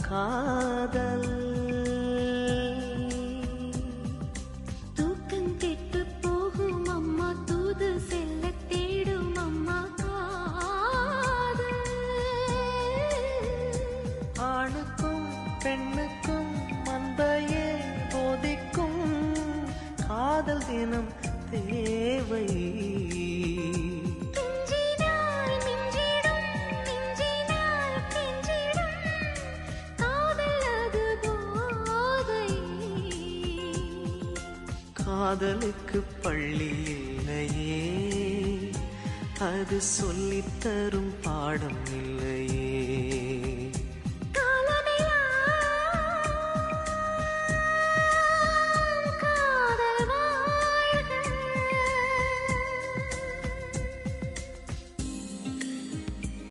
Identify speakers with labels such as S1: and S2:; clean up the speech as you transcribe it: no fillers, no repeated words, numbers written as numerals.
S1: காதல்.
S2: தூக்கம் கெட்டு போகும் அம்மா, தூது செல்ல தேடும் அம்மா காதல்.
S1: ஆணுக்கும் பெண்ணுக்கும் அன்பையே போதிக்கும் காதல் தினம் தேவை. காதலுக்கு பள்ளி இல்லையே, அது சொல்லித்தரும் பாடம் இல்லையே.